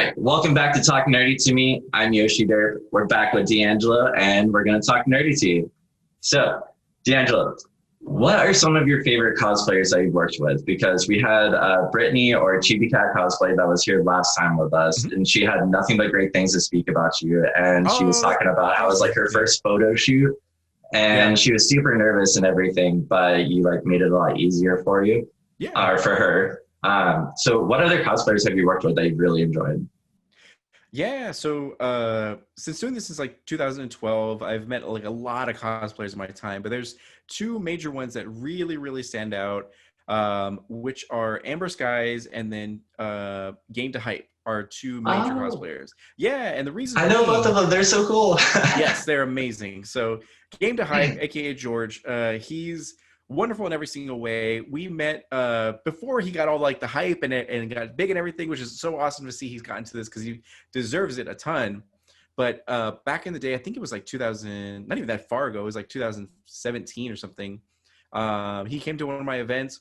right, welcome back to Talk Nerdy to Me. I'm Yoshi Derp. We're back with DeAngelo, and we're going to talk nerdy to you. So, DeAngelo, what are some of your favorite cosplayers that you've worked with? Because we had Brittany or Chibi Cat Cosplay that was here last time with us, and she had nothing but great things to speak about you. And she was talking about how it was like her first photo shoot, and she was super nervous and everything, but you like made it a lot easier for you, or for her. So what other cosplayers have you worked with that you've really enjoyed? Yeah, so since doing this since like 2012, I've met like a lot of cosplayers in my time, but there's two major ones that really stand out, which are Amber Skies and then Game to Hype are two major cosplayers. Yeah, and the reason I know both of them. They're so cool. Yes, they're amazing. So Game to Hype, aka George, he's wonderful in every single way. We met before he got all like the hype and got big and everything, which is so awesome to see he's gotten to this because he deserves it a ton. But back in the day, I think it was like 2000, not even that far ago, it was like 2017 or something. He came to one of my events,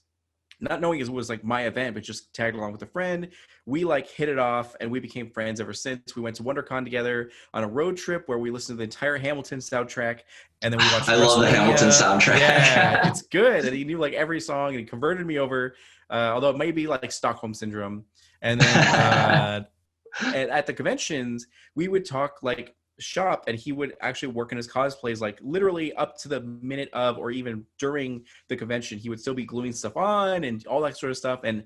not knowing it was like my event, but just tagged along with a friend. We like hit it off and we became friends ever since. We went to WonderCon together on a road trip where we listened to the entire Hamilton soundtrack, and then we watched I love the Hamilton soundtrack. Yeah, it's good. And he knew like every song and he converted me over, although it may be like Stockholm Syndrome. And then at the conventions, we would talk like shop, and he would actually work in his cosplays like literally up to the minute of, or even during the convention, he would still be gluing stuff on and all that sort of stuff. And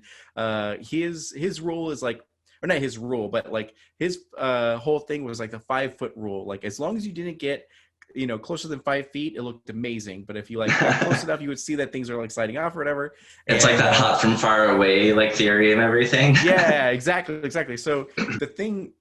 his rule is like, or not his rule, but like his whole thing was like the 5-foot rule. Like as long as you didn't get closer than 5 feet, it looked amazing. But if you like got close enough, you would see that things are like sliding off or whatever. It's like that hot from far away like theory and everything. Yeah, exactly. So the thing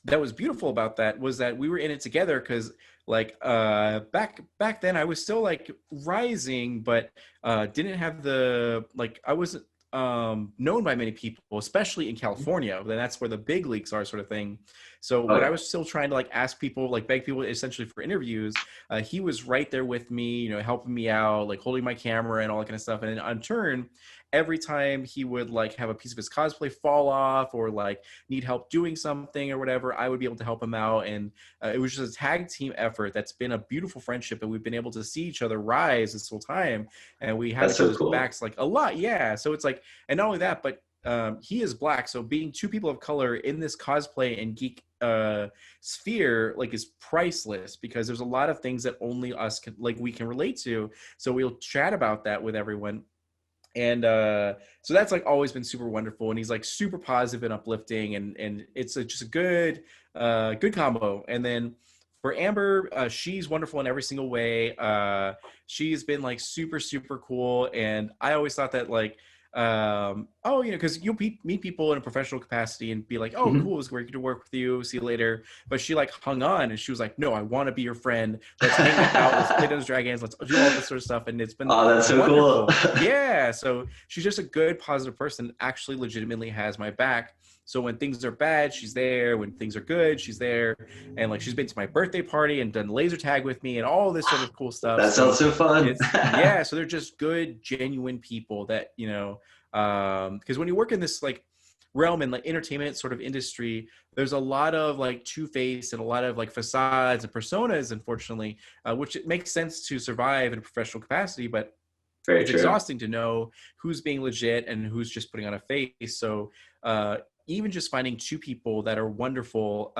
that was beautiful about that was that we were in it together, because like back then I was still like rising, but didn't have the like, I wasn't known by many people, especially in California. Then that's where the big leagues are, sort of thing. So when I was still trying to like ask people, like beg people essentially for interviews, he was right there with me, helping me out, like holding my camera and all that kind of stuff. And in turn, every time he would like have a piece of his cosplay fall off or like need help doing something or whatever, I would be able to help him out. And it was just a tag team effort that's been a beautiful friendship, and we've been able to see each other rise this whole time, and we have each other's backs like a lot. Yeah, so it's like, and not only that, but he is Black, so being two people of color in this cosplay and geek sphere like is priceless, because there's a lot of things that only us can, like, we can relate to. So we'll chat about that with everyone. And so that's like always been super wonderful, and he's like super positive and uplifting, and it's just a good combo. And then for Amber, she's wonderful in every single way. She's been like super cool, and I always thought that like because you'll meet people in a professional capacity and be like, oh, cool, it was great to work with you, see you later. But she like hung on, and she was like, no, I want to be your friend. Let's hang out, let's play Dungeons & Dragons, let's do all this sort of stuff. And it's been that's so wonderful. Cool. Yeah, so she's just a good, positive person, actually legitimately has my back. So when things are bad, she's there. When things are good, she's there. And like, she's been to my birthday party and done laser tag with me and all this sort of cool stuff. That sounds so fun. Yeah, so they're just good, genuine people that, because when you work in this like realm in like entertainment sort of industry, there's a lot of like two-faced and a lot of like facades and personas, unfortunately, which it makes sense to survive in a professional capacity, but it's exhausting to know who's being legit and who's just putting on a face. So even just finding two people that are wonderful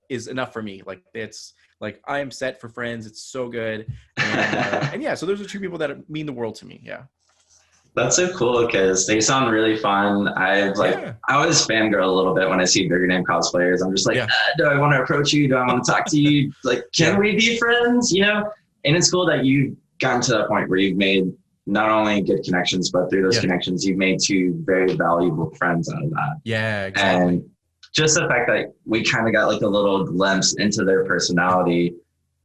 is enough for me. Like, it's like, I am set for friends. It's so good. And yeah, so those are two people that mean the world to me. Yeah. That's so cool, because they sound really fun. I always fangirl a little bit when I see bigger name cosplayers. I'm just like, do I want to approach you? Do I want to talk to you? Like, can we be friends? And it's cool that you've gotten to that point where you've made not only good connections, but through those connections, you've made two very valuable friends out of that. Yeah, exactly. And just the fact that we kind of got like a little glimpse into their personality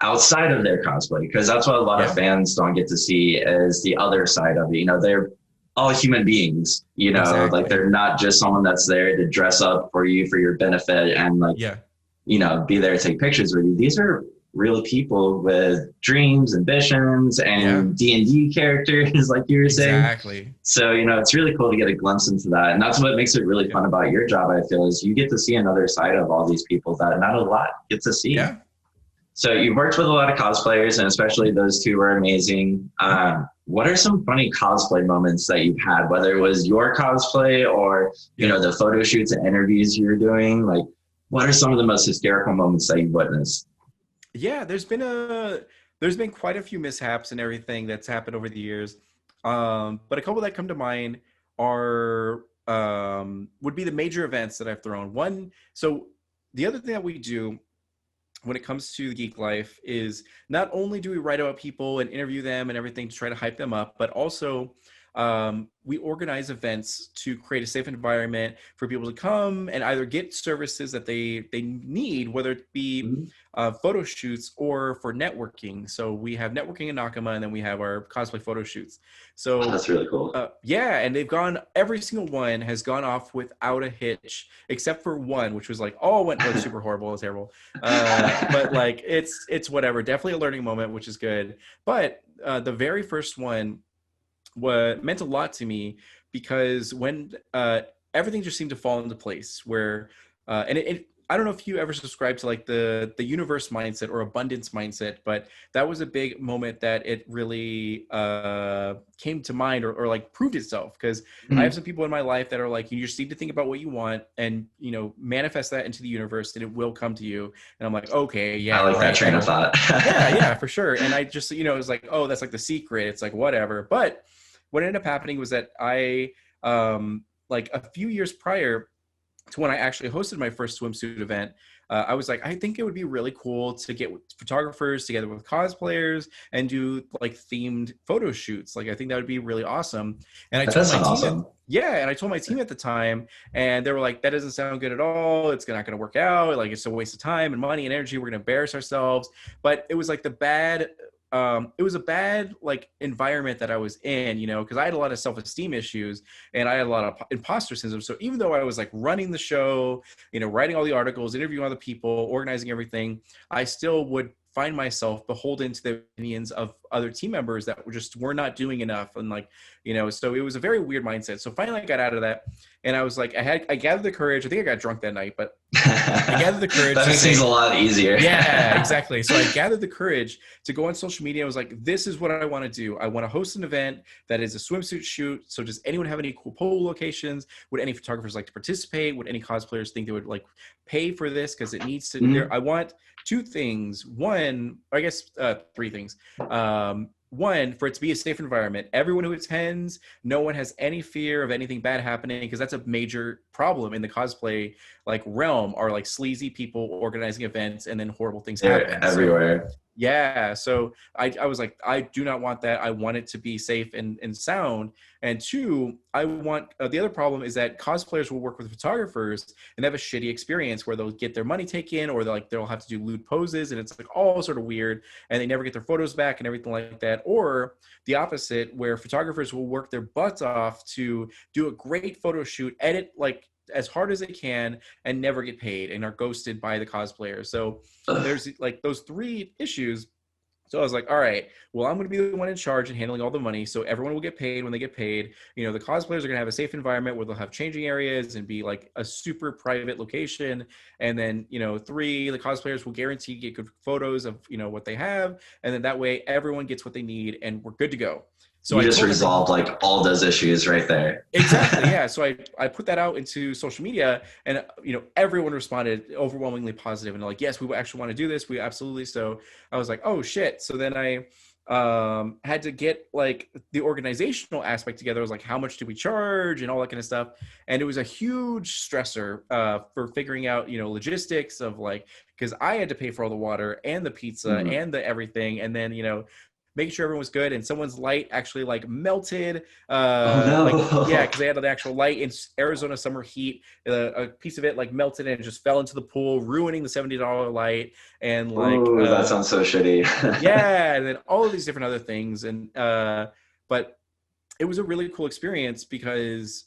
outside of their cosplay, because that's what a lot of fans don't get to see, is the other side of it. They're all human beings, exactly. Like, they're not just someone that's there to dress up for you for your benefit and like, be there to take pictures with you. These are real people with dreams, ambitions, Yeah, and D&D characters, like you were saying. exactly. So, it's really cool to get a glimpse into that. And that's what makes it really Yeah. fun about your job, I feel, is you get to see another side of all these people that not a lot get to see. Yeah. So you've worked with a lot of cosplayers, and especially those two were amazing. What are some funny cosplay moments that you've had, whether it was your cosplay or, Yeah. the photo shoots and interviews you were doing? Like, what are some of the most hysterical moments that you've witnessed? Yeah, there's been quite a few mishaps and everything that's happened over the years. But a couple that come to mind are would be the major events that I've thrown. One, so the other thing that we do when it comes to the Geek Life is not only do we write about people and interview them and everything to try to hype them up, but also we organize events to create a safe environment for people to come and either get services that they need, whether it be Mhm. photo shoots or for networking. So we have networking in Nakama, and then we have our cosplay photo shoots. Oh, So that's really cool. yeah, and every single one has gone off without a hitch, except for one, which was like, all went like super horrible, it was terrible. But like, it's whatever. Definitely a learning moment, which is good. But the very first one meant a lot to me because when everything just seemed to fall into place, where and I don't know if you ever subscribe to like the universe mindset or abundance mindset, but that was a big moment that it really came to mind, or like proved itself, because I have Mhm. some people in my life that are like, you just need to think about what you want and manifest that into the universe and it will come to you. And I'm like, okay, I yeah, like that right, train of thought. yeah, yeah, for sure. And I just, it was like, oh, that's like the secret. It's like, whatever. But what ended up happening was that like a few years prior to when I actually hosted my first swimsuit event, I was like, I think it would be really cool to get photographers together with cosplayers and do like themed photo shoots. Like, I think that would be really awesome. And I That told does my sound team awesome. and I told my team at the time, and they were like, that doesn't sound good at all. It's not going to work out. Like, it's a waste of time and money and energy. We're going to embarrass ourselves. But it was like it was a bad like environment that I was in, because I had a lot of self-esteem issues and I had a lot of imposter syndrome. So even though I was like running the show, writing all the articles, interviewing other people, organizing everything, I still would find myself beholden to the opinions of other team members that were not doing enough. And like, so it was a very weird mindset. So finally I got out of that, and I was like, I gathered the courage. I think I got drunk that night, but I gathered the courage That to makes things say, a lot easier. yeah, exactly. So I gathered the courage to go on social media. I was like, this is what I want to do. I want to host an event that is a swimsuit shoot. So does anyone have any cool pole locations? Would any photographers like to participate? Would any cosplayers think they would like pay for this? Because it needs to, Mhm. I want two things. One, I guess three things. One, for it to be a safe environment. Everyone who attends, no one has any fear of anything bad happening, because that's a major problem in the cosplay like realm, are like sleazy people organizing events and then horrible things They're happen. So everywhere. yeah, so I was like, I do not want that. I want it to be safe and sound. And two, I want the other problem is that cosplayers will work with photographers and have a shitty experience where they'll get their money taken, or they'll have to do lewd poses, and it's like all sort of weird, and they never get their photos back and everything like that. Or the opposite, where photographers will work their butts off to do a great photo shoot, edit like as hard as they can, and never get paid and are ghosted by the cosplayer. So Ugh. there's like those three issues. So I was like, all right, well, I'm going to be the one in charge and handling all the money. So everyone will get paid when they get paid. The cosplayers are going to have a safe environment where they'll have changing areas and be like a super private location. And then, three, the cosplayers will guarantee get good photos of, what they have. And then that way everyone gets what they need and we're good to go. So You I just told resolved everyone. like all those issues right there. Exactly. Yeah. So I put that out into social media, and everyone responded overwhelmingly positive and like, yes, we actually want to do this. We absolutely. So I was like, oh shit. So then I had to get like the organizational aspect together. I was like, how much do we charge and all that kind of stuff. And it was a huge stressor for figuring out, logistics of like, because I had to pay for all the water and the pizza Mhm. and the everything. And then, making sure everyone was good, and someone's light actually like melted, Oh like, yeah, no. because they had an actual light in Arizona summer heat. A piece of it like melted and just fell into the pool, ruining the $70 light. And like Ooh, that sounds so shitty. yeah, and then all of these different other things. And but it was a really cool experience because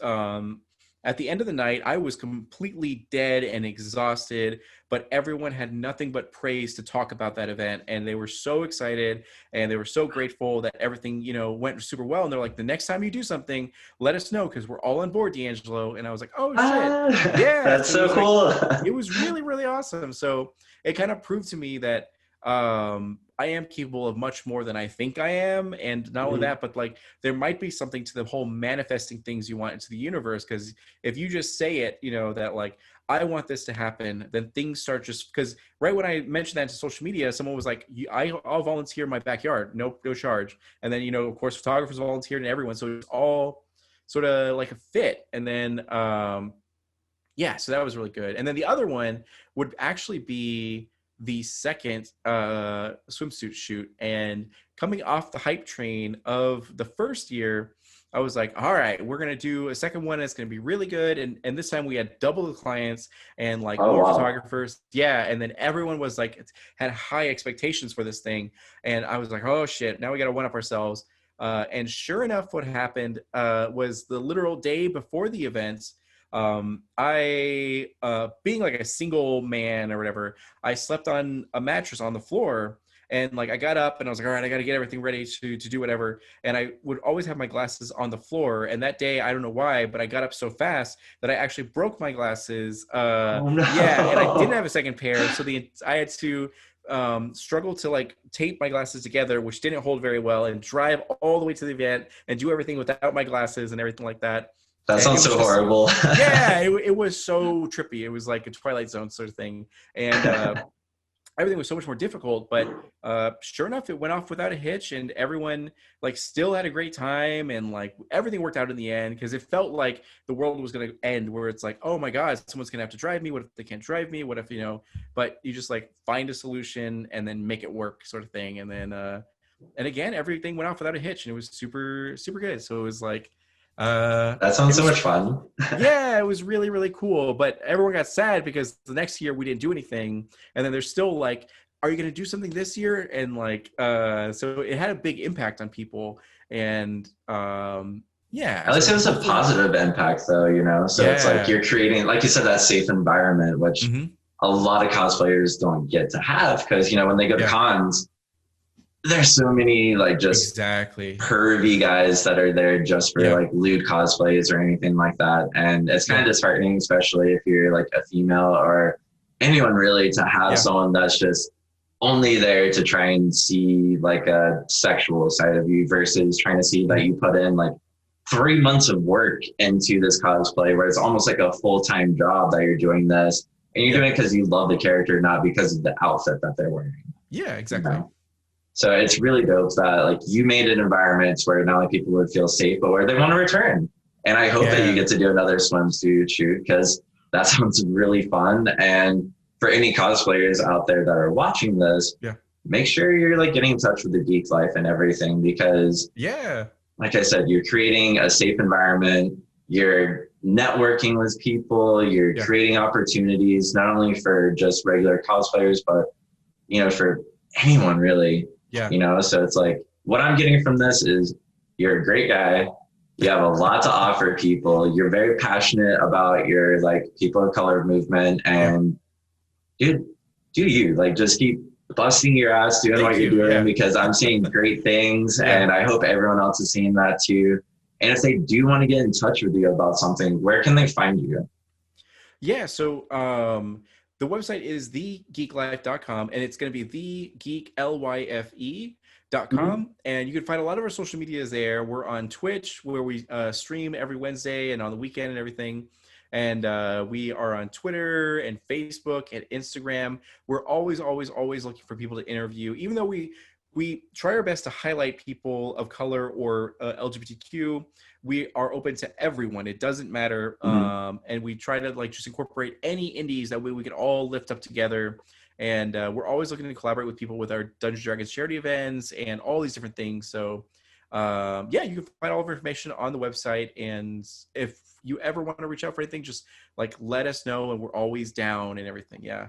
at the end of the night, I was completely dead and exhausted, but everyone had nothing but praise to talk about that event. And they were so excited and they were so grateful that everything, went super well. And they're like, the next time you do something, let us know because we're all on board, DeAngelo. And I was like, oh, shit. Yeah. That's So so cool. it was really, really awesome. So it kind of proved to me that I am capable of much more than I think I am. And not only that, but like there might be something to the whole manifesting things you want into the universe. Because if you just say it, that like, I want this to happen, then things start just because right when I mentioned that to social media, someone was like, I'll volunteer in my backyard, no charge. And then, of course, photographers volunteered and everyone. So it's all sort of like a fit. And then, yeah, so that was really good. And then the other one would actually be the second swimsuit shoot. And coming off the hype train of the first year, I was like, all right, we're going to do a second one. It's going to be really good. And this time we had double the clients and like more photographers. Yeah. And then everyone was like, had high expectations for this thing. And I was like, oh shit, now we got to one up ourselves. And sure enough, what happened was the literal day before the event, I being like a single man or whatever, I slept on a mattress on the floor. And like I got up and I was like, all right, I got to get everything ready to do whatever. And I would always have my glasses on the floor. And that day, I don't know why, but I got up so fast that I actually broke my glasses. Oh, no. Yeah, and I didn't have a second pair, so I had to struggle to like tape my glasses together, which didn't hold very well, and drive all the way to the event and do everything without my glasses and everything like that. That sounds so horrible. Yeah, it was so trippy. It was like a Twilight Zone sort of thing. And everything was so much more difficult, but sure enough, it went off without a hitch, and everyone like still had a great time, and like everything worked out in the end because it felt like the world was going to end. Where it's like, oh my god, someone's going to have to drive me. What if they can't drive me? What if But you just like find a solution and then make it work, sort of thing. And then and again, everything went off without a hitch, and it was super super good. So it was like. That sounds so much fun. Yeah, it was really, really cool. But everyone got sad because the next year we didn't do anything. And then they're still like, are you going to do something this year? And like, so it had a big impact on people. And yeah. At least it was a positive impact though, So it's like you're creating, like you said, that safe environment, which a lot of cosplayers don't get to have because, when they go to cons, there's so many like just pervy guys that are there just for like lewd cosplays or anything like that. And it's kind of disheartening, especially if you're like a female or anyone really, to have someone that's just only there to try and see like a sexual side of you versus trying to see that you put in like 3 months of work into this cosplay where it's almost like a full-time job that you're doing this. And you're doing it because you love the character, not because of the outfit that they're wearing. Yeah, exactly. So it's really dope that like you made an environment where not only people would feel safe, but where they want to return. And I hope that you get to do another swimsuit shoot because that sounds really fun. And for any cosplayers out there that are watching this, make sure you're like getting in touch with the Geek Lyfe and everything because like I said, you're creating a safe environment. You're networking with people. You're creating opportunities, not only for just regular cosplayers, but, for anyone really. So it's like what I'm getting from this is you're a great guy. You have a lot to offer people. You're very passionate about your like people of color movement and dude, do you like just keep busting your ass doing what you're doing because I'm seeing great things and I hope everyone else is seeing that too. And if they do want to get in touch with you about something, where can they find you? Yeah. So, the website is thegeeklyfe.com and it's going to be thegeeklyfe.com. And you can find a lot of our social medias there. We're on Twitch where we stream every Wednesday and on the weekend and everything. And we are on Twitter and Facebook and Instagram. We're always looking for people to interview, even though we try our best to highlight people of color or LGBTQ. We are open to everyone. It doesn't matter. And we try to like just incorporate any indies that we can all lift up together. And we're always looking to collaborate with people with our Dungeons & Dragons charity events and all these different things. So you can find all of our information on the website. And if you ever want to reach out for anything, just like let us know. And we're always down and everything. Yeah.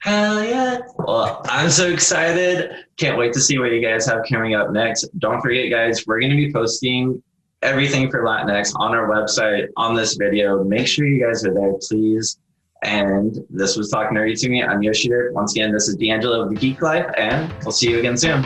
Hell yeah. Well, I'm so excited. Can't wait to see what you guys have coming up next. Don't forget, guys, we're going to be posting everything for Latinx on our website, on this video. Make sure you guys are there, please. And this was Talk Nerdy to Me. I'm Yoshi. Once again, this is DeAngelo of the Geek Lyfe, and we'll see you again soon.